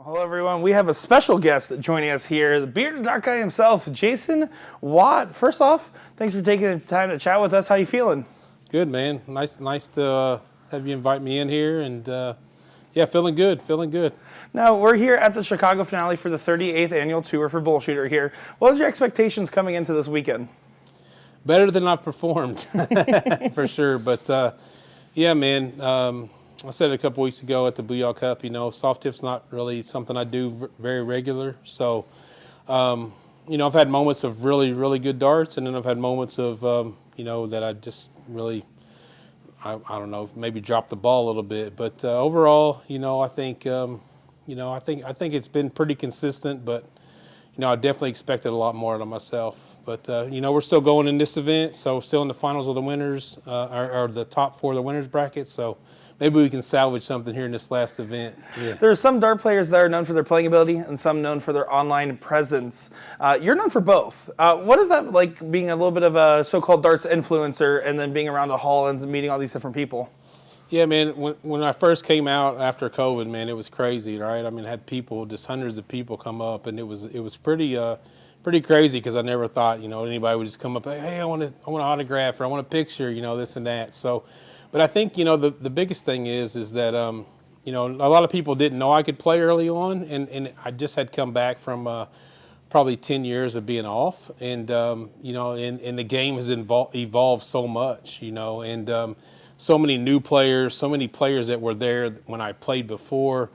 Hello, everyone. We have a special guest joining us here, the bearded dark guy himself, Jason Watt. First off, thanks for taking the time to chat with us. How you feeling? Good, man. Nice to have you invite me in here, and yeah, feeling good. Now, we're here at the Chicago finale for the 38th annual tour for Bullshooter here. What was your expectations coming into this weekend? Better than I performed, for sure. But yeah, man. I said it a couple weeks ago at the Booyah Cup. You know, soft tip's not really something I do very regular. So, you know, I've had moments of really good darts, and then I've had moments of you know, that I just really, I don't know, maybe dropped the ball a little bit. But overall, you know, I think I think it's been pretty consistent. But you know, I definitely expected a lot more out of myself. But you know, we're still going in this event, so still in the finals of the winners, or the top four of the winners bracket. So maybe we can salvage something here in this last event. Yeah. There are some dart players that are known for their playing ability and some known for their online presence. You're known for both. What is that like, being a little bit of a so-called darts influencer and then being around a hall and meeting all these different people? Yeah, man, when I first came out after COVID, man, it was crazy, right? I mean, I had people, just hundreds of people come up, and it was pretty crazy, because I never thought, you know, anybody would just come up, hey, I want an autograph, or I want a picture, you know, this and that. So, but I think, you know, the biggest thing is that, you know, a lot of people didn't know I could play early on, and I just had come back from probably 10 years of being off, and, you know, and the game has evolved so much, you know, and so many new players, so many players that were there when I played before.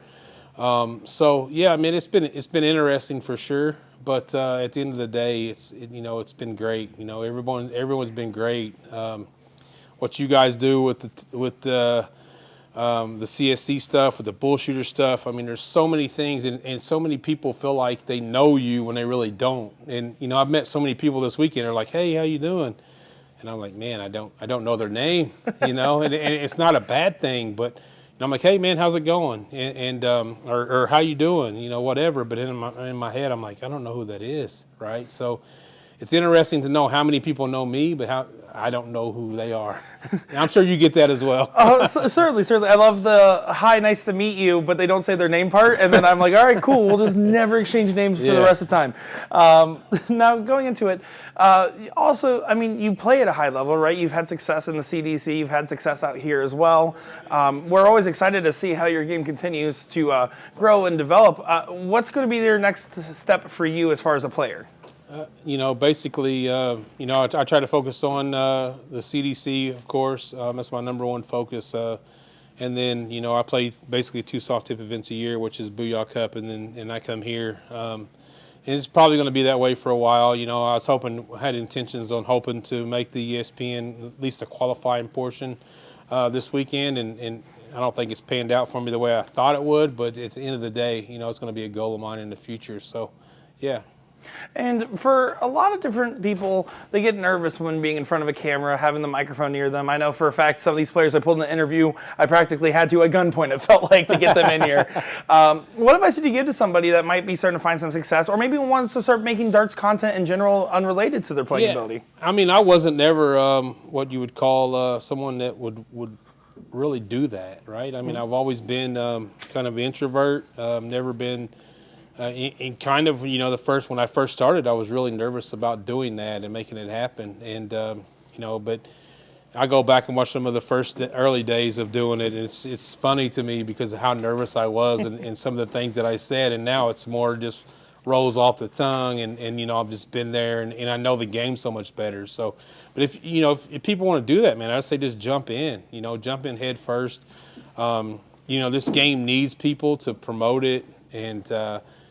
So yeah, I mean, it's been interesting for sure. But at the end of the day, you know, it's been great. You know, everyone's been great. What you guys do with the CSC stuff, with the Bullshooter stuff. I mean, there's so many things, and so many people feel like they know you when they really don't. And you know, I've met so many people this weekend. They're like, "Hey, how you doing?" And I'm like, man, I don't know their name, you know, and it's not a bad thing, but you know, I'm like, hey man, how's it going? And or how you doing? You know, whatever. But in my head, I'm like, I don't know who that is, right? So it's interesting to know how many people know me, but how I don't know who they are. And I'm sure you get that as well. Oh, certainly. I love the hi, nice to meet you, but they don't say their name part, and then I'm like, all right, cool. We'll just never exchange names for the rest of the time. Now, going into it, also, I mean, you play at a high level, right? You've had success in the CDC. You've had success out here as well. We're always excited to see how your game continues to grow and develop. What's going to be your next step for you as far as a player? You know, basically, you know, I try to focus on the CDC, of course. That's my number one focus. And then, you know, I play basically 2 soft tip events a year, which is Booyah Cup, and I come here. And it's probably going to be that way for a while. You know, I had intentions on hoping to make the ESPN at least a qualifying portion this weekend, and I don't think it's panned out for me the way I thought it would. But at the end of the day, you know, it's going to be a goal of mine in the future. So, yeah. And for a lot of different people, they get nervous when being in front of a camera, having the microphone near them. I know for a fact some of these players I pulled in the interview, I practically had to at gunpoint, it felt like, to get them in here. What advice would you give to somebody that might be starting to find some success, or maybe wants to start making darts content in general unrelated to their playing ability? I mean, I wasn't never what you would call someone that would really do that, right? I mean, I've always been kind of an introvert, never been... and kind of, you know, when I first started, I was really nervous about doing that and making it happen. And, you know, but I go back and watch some of the early days of doing it, and it's funny to me because of how nervous I was and some of the things that I said. And now it's more just rolls off the tongue, and you know, I've just been there, and I know the game so much better. So, but if people want to do that, man, I'd say just jump in, you know, jump in head first. You know, this game needs people to promote it, and,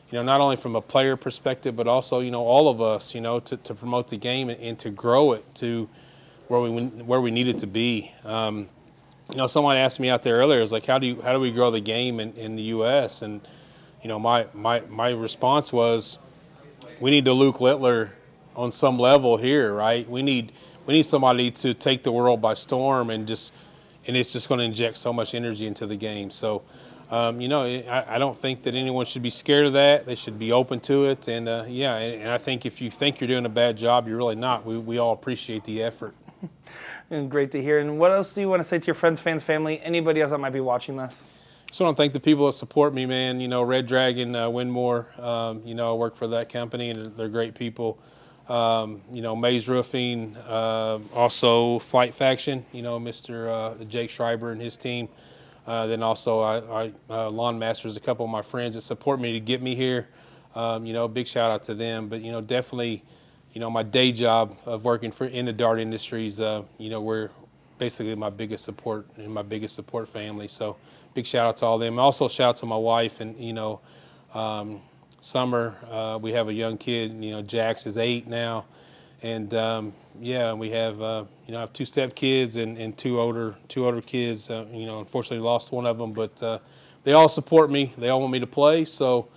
you know, not only from a player perspective, but also, you know, all of us, you know, to promote the game and to grow it to where we need it to be. You know, someone asked me out there earlier, is like, how do we grow the game in the U.S.? And, you know, my response was, we need to Luke Littler on some level here, right? We need somebody to take the world by storm, and it's just going to inject so much energy into the game. So. You know, I don't think that anyone should be scared of that. They should be open to it. And, yeah, and I think if you think you're doing a bad job, you're really not. We all appreciate the effort. And great to hear. And what else do you want to say to your friends, fans, family, anybody else that might be watching this? just want to thank the people that support me, man. You know, Red Dragon, Winmore, you know, I work for that company, and they're great people. You know, Maze Roofing, also Flight Faction, you know, Mr. Jake Schreiber and his team. Then also Lawn Masters, a couple of my friends that support me to get me here. You know, big shout out to them. But, you know, definitely, you know, my day job of working in the dart industries, you know, we're basically my biggest support and my biggest support family. So big shout out to all of them. Also shout out to my wife and, you know, Summer. We have a young kid, you know, Jax is 8 now. And yeah, we have, you know, I have 2 step kids and two older kids. You know, unfortunately lost one of them, but they all support me. They all want me to play. So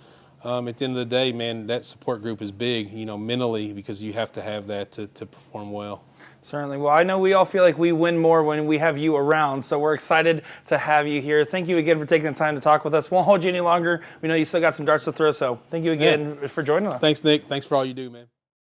at the end of the day, man, that support group is big, you know, mentally, because you have to have that to perform well. Certainly. Well, I know we all feel like we win more when we have you around, so we're excited to have you here. Thank you again for taking the time to talk with us. Won't hold you any longer. We know you still got some darts to throw, so thank you again for joining us. Thanks, Nick. Thanks for all you do, man.